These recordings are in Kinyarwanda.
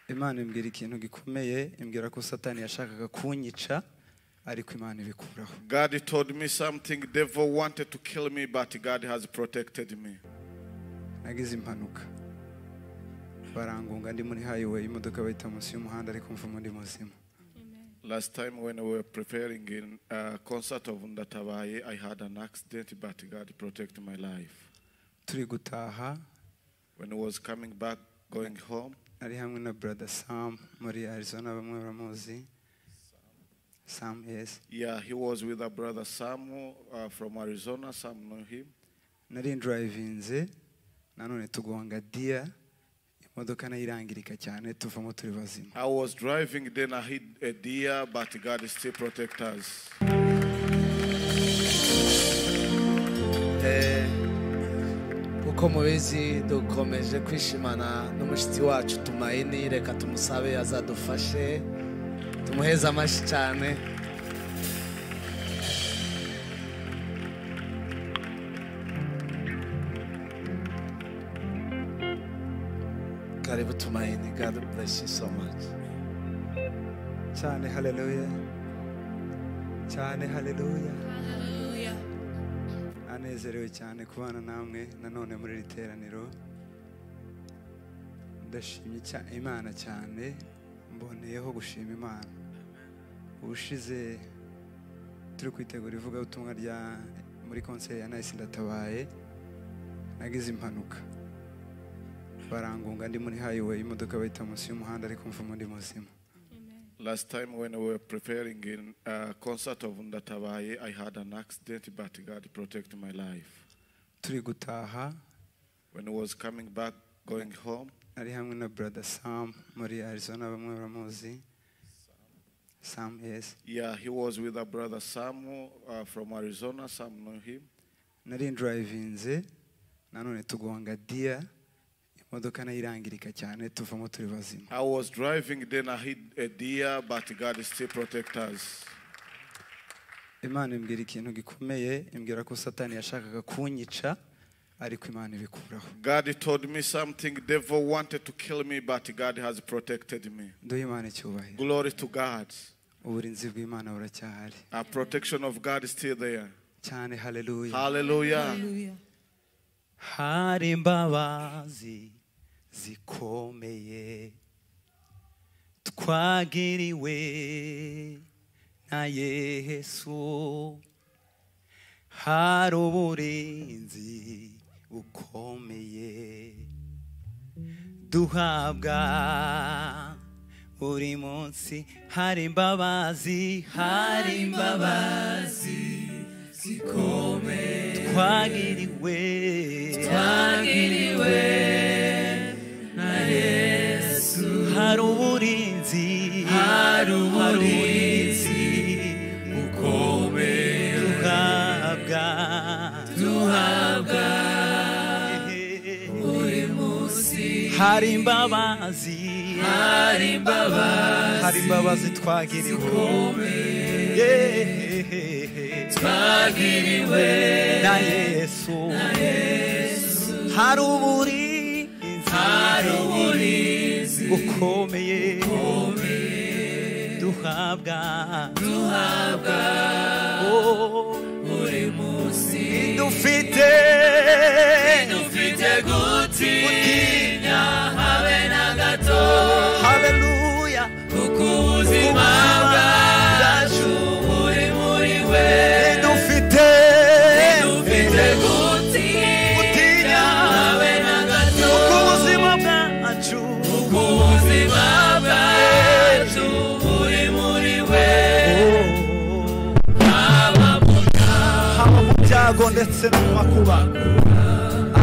Imana imbwira ikintu gikomeye, imbwira ko Satani yashakaga kunyica ariko Imana ibikuraho. God told me something. Devil wanted to kill me, but God has protected me. Nagize impanuka. Barangunga ndi muri highway, imodoka bayita munsi y'umuhanda ariko mvumo ndi muzima. Last time when we were preparing in a concert of Ndatabaye, I had an accident, but God protected my life. Turi gutaha. When I was coming back, going home, ari hamwe na brother Sam muri Arizona, bamwe baramuzi. Sam, yes. Yeah, he was with a brother Sam from Arizona. Some know him. Nari drivinze nanone tugonga dia imodoka nayirangirika cyane tuvamo turi bazima. I was driving, then I hit a deer, but God still protect us. Uko mubizi dukomeje kwishimana n'umushitsi wacu Tumaini, reka tumusabe azadufashe tumuheza amashi cyane. Karibu Tumaini, God bless you so much. Cyane hallelujah. Cyane hallelujah. Hallelujah. Anezerewe cyane kubana namwe nanone muri riteraniro. Ndashimye Imana cyane, mboneyeho gushima Imana. Ubushize turi kwitegura ivuga ubutumwa rya muri concert ya Nice Ndatabaye, nagize impanuka. Barangunga ndi muri highway, imodoka bayita munsi y'umuhanda ariko mvumo ndi muzima. Last time when we were preparing in a concert of Ndatabaye, I had an accident, but God protected my life. Turi gutaha. When I was coming back, going home, ari hamwe na brother Sam muri Arizona, bamwe baramuzi. Sam, yes. Yeah, he was with a brother Sam from Arizona. Some know him. Nari drivinze nanone tugonga dia imodoka nayirangirika cyane tuvamo turi bazima. I was driving, then I hit a deer, but God still protect us. Imana imbwira ikintu gikomeye, imbwira ko Satani yashakaga kunyica ariko Imana ibikuraho. God told me something. Devil wanted to kill me, but God has protected me. Nduye Imana icyubahiro. Glory to God. Uburinzi bw'Imana buracyahari. A protection of God is still there. Cyane hallelujah. Hallelujah. Hari imbabazi zikomeye twagiriwe na Yesu, hari uburinzi bukomeye duhabwa buri munsi. Hari imbabazi zikomeye twagiriwe na Yesu, hari uburinzi bukomeye duhabwa buri munsi. Hari imbabazi twagiriwe na Yesu, hari uburinzi bukomeye duhabwa buri munsi. Dufite gutinya habe na gato. Hallelujah. Kuko ubuzima bwacu buri muri we. Dufite gutinya habe na gato. Kuko ubuzima bwacu buri muri we. Haba mu byago ndetse no mu makuba,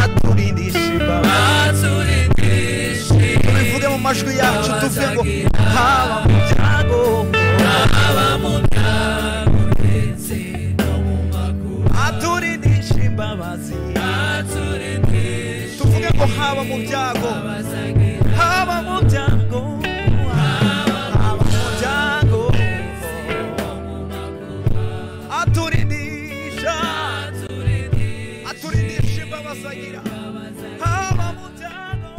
aturindisha imbabazi. Tubivuge mu majwi yacu tuvuge ngo haba mu byago ndetse no mu makuba, aturindisha imbabazi. Tuvuge ngo haba mu byago aturindisha imbabazi agira. Haba mu byago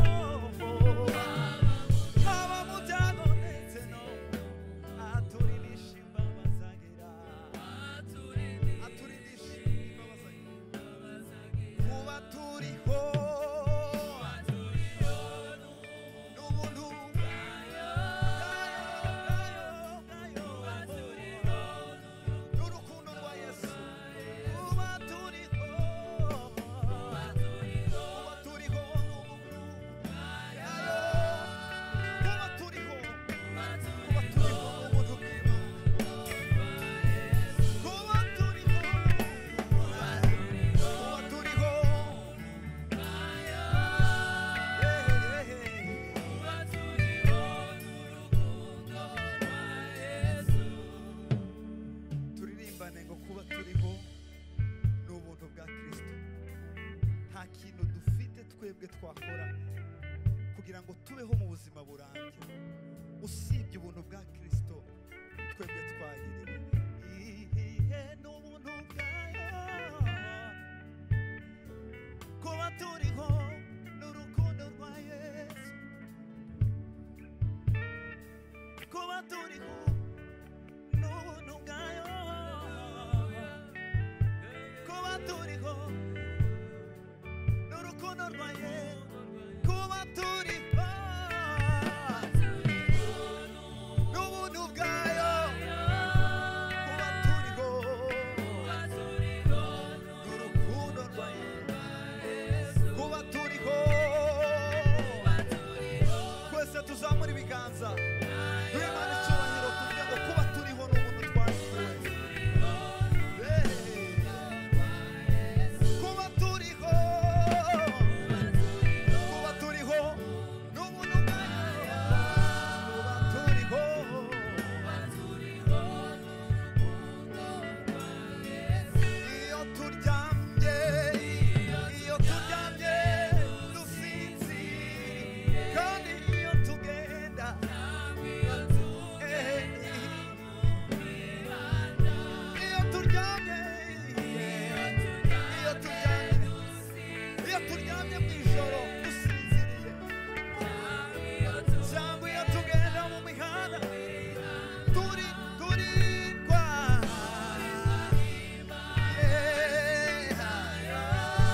twakora kugira ngo tubeho mu buzima burambye usibye ubuntu bwa Kristo twebwe twahiriwe ihe n'ubuntu bwayo kuba turiho n'urukundo rwa Yesu kuba turiho n'ubuntu bwayo kuba turiho n'urukundo rwa Yesu kuba turiho n'ubuntu bwayo kuba turiho n'urukundo rwa Yesu kuba turiho twese tuzamura ibiganza duhimana icyubahiro tuvuge ngo kuba turiho n'ubuntu twagiriwe kuba turiho kuba turiho n'ubuntu bwayo kuba turiho iyo turyamye dusinziriye kandi iyo tugenda iyo turyamye mu ijoro dusinziriye cyangwa iyo tugenda mu mihanda turindwa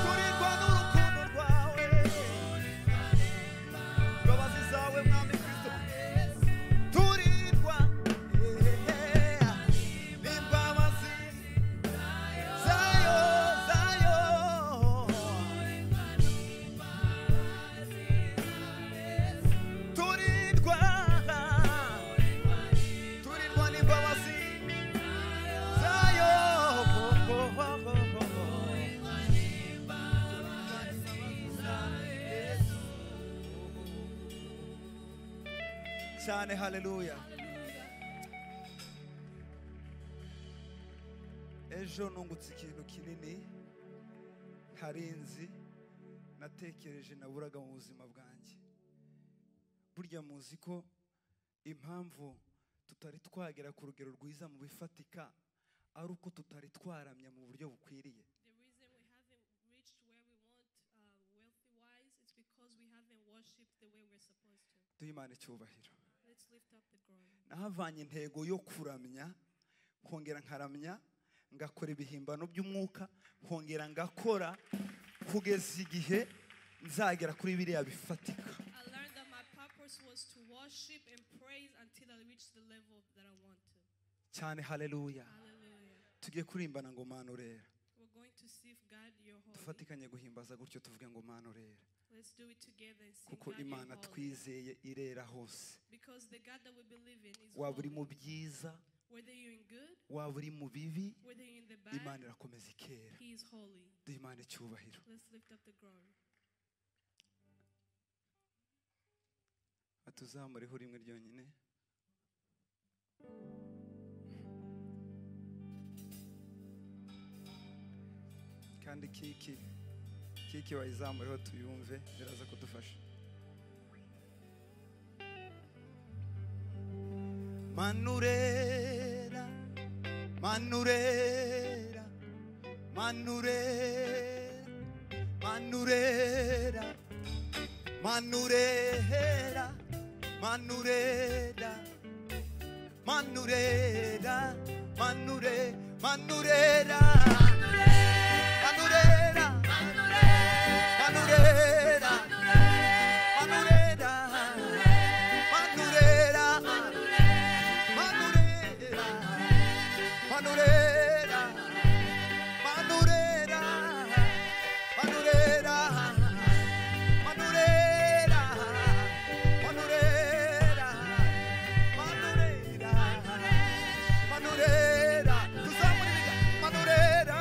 turindwa n'urukundo rwawe imbabazi zawe mwami Kristo turindwa n'imbabazi zayo turindwa n'imbabazi zayo cyane haleluya ejo nungutse ikintu kinini ntarinzi natekereje naburaga mu buzima bwanjye burya muzi ko impamvu tutari twagera ku rugero rwiza mu bifatika ari uko tutari twaramya mu buryo bukwiriye. The reason we haven't reached where we want wealthy-wise is because we haven't worshipped the way we're supposed to. Duhimana icyubahiro. Let's lift up the glory. Nahavanye intego yo kuramya nkongera nkaramya ngakora ibihimbano by'umwuka nkongera ngakora kugeza igihe nzagera kuri biriya bifatika. I learned that my purpose was to worship and praise until I reach the level that I want to. Cyane haleluya. Hallelujah. Tugiye kurimbana ngo Mana urera. We're going to see if God you're holy. Dufatikanye guhimbaza gutyo tuvuge ngo Mana urera. Let's do it together and sing Kuko God Imana you're holy. twizeye irera hose. Because the God that we believe in is Waba uri holy. mu byiza, Whether you're in good, waba uri mu bibi, whether you're in the Imana bad, irakomeza ikera. He is holy. Duhimana icyubahiro. Let's lift up the glory. Atuzamureho rimwe ryonyine. Kandi kiki wayizamureho tuyumve biraza kudufasha. Manurera, manurera, manurera, manurera, manurera, manurera, manurera, manure, manurera, manurera, manurera, manurera, manurera, manurera, manurera, manurera, manurera, manurera, manurera, manurera, manurera, tuzamuriga, manurera,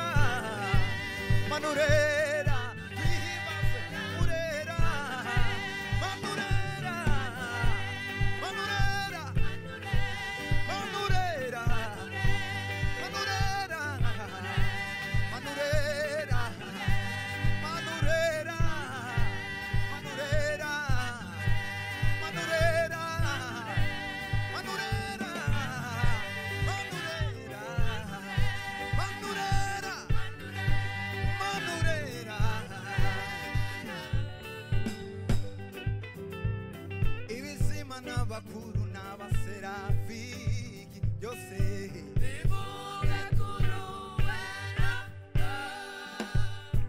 ibizimana bakuru n'abaserafi byose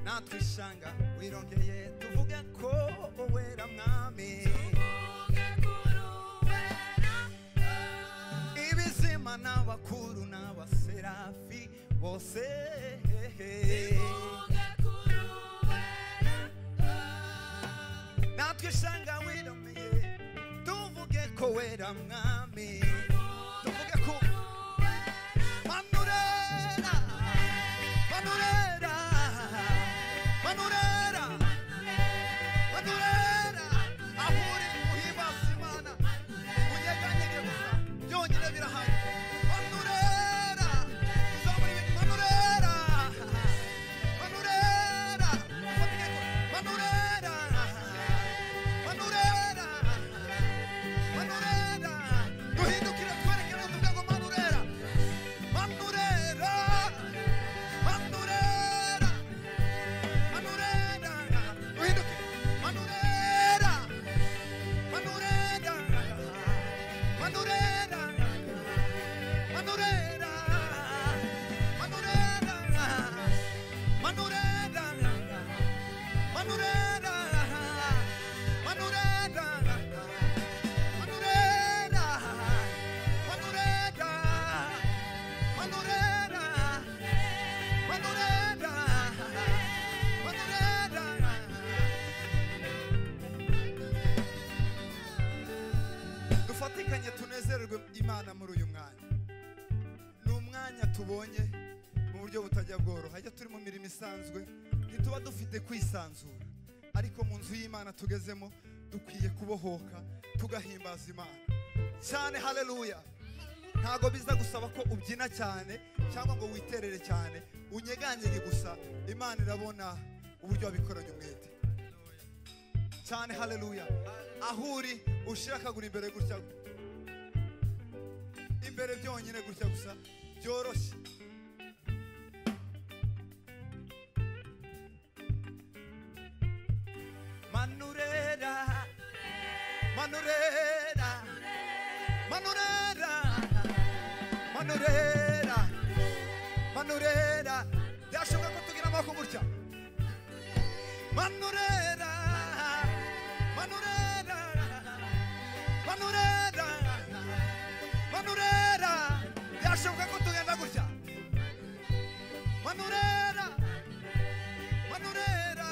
natwe ishanga wirongeye tuvuge ko wera mwami ibizimana bakuru n'abaserafi bose natwe ishanga wirongeye tuvuge ko wera mwami tuvuge ko manurera manurera manurera manurera ahuri uhimbaza Imana unyeganyege gusa byonyine birahari manurera uzamura ibintu manurera manurera manurera manurera manurera duhindukire twerekere tuvuge ngo manurera manurera manurera manurera duhindukire manurera manurera manurera manurera manurera manurera manurera dufatikanye tunezererwe Imana muri uyu mwanya ni umwanya tubonye mu buryo butajya bworoha ajya turi mu mirimo isanzwe ntituba dufite kwisanzura ariko mu nzu y'Imana tugezemo dukwiye kubohoka tugahimbaza Imana cyane haleluya ntago biza gusaba ko ubyina cyane cyangwa ngo witerere cyane unyeganyege gusa Imana irabona uburyo wabikoranye umwete cyane haleluya ahuri ushira akagura imbere gutya imbere byonyine gutya gusa byoroshye manurera manurera manurera manurera manurera byashoboka ko tugira amaboko gutya manurera manurera manurera manurera byashoboka ko tugenda gutya manurera manurera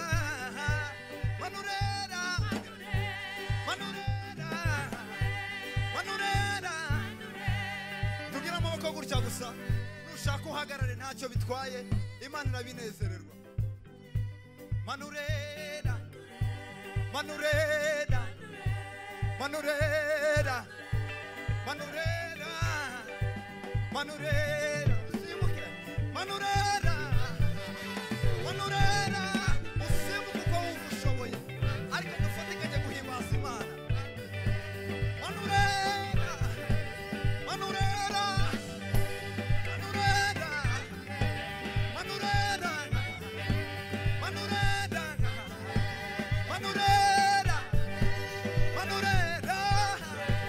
manurera manurera manurera tugira amaboko gutya gusa nushaka uhagarare ntacyo bitwaye Imana irabinezererwa manurera manurera manurera manurera manurera usimuke manurera manurera usimuke uko wumva ushoboye ariko dufatikanye guhimbaza Imana manurera manurera manurera manurera manurera manurera manurera manurera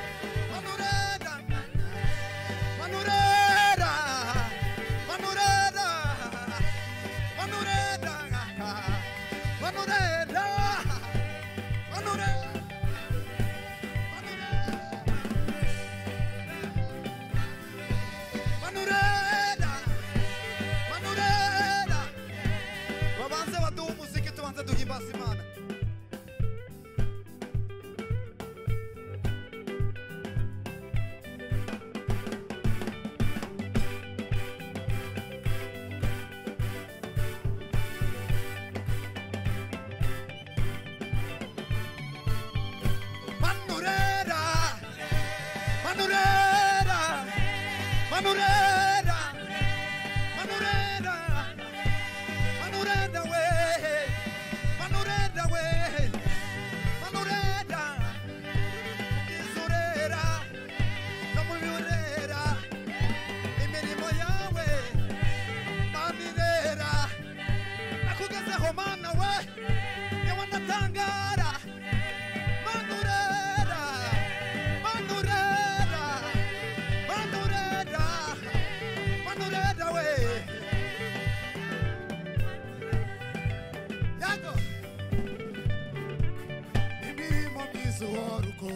manurera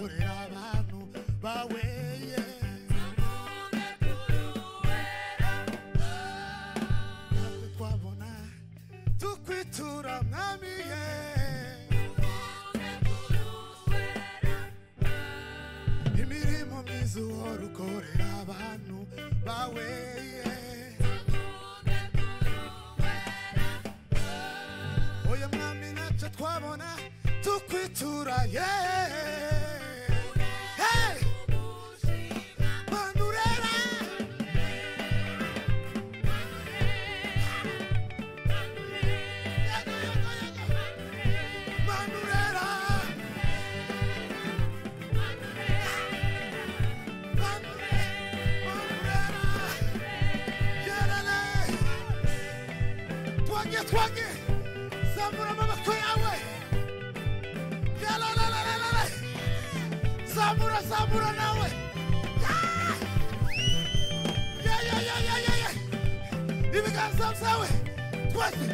ukorera abantu bawe natwe twabona tukwitura mwami imirimo myiza uhora ukorera abantu bawe oya mwami ntacyo twabona tukwitura hey manurera manurera twage zamura amaboko yawe yalalalala zamura nawe ya ibiganza byawe twese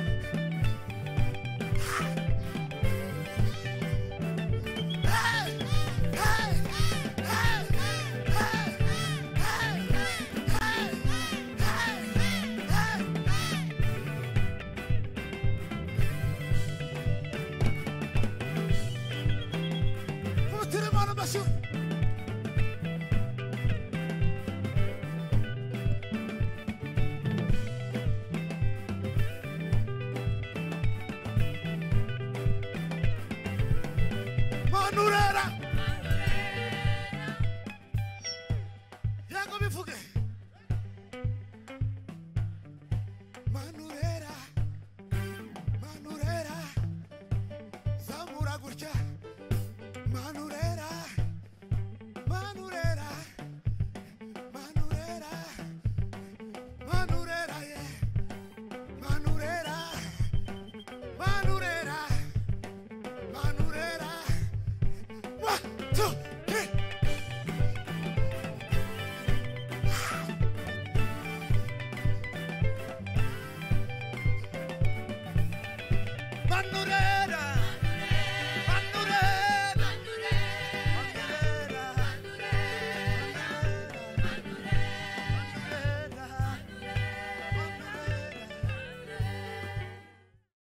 manurera yago bivuge manurera zamura gutya manurera ye manurera 1 2 3 manurera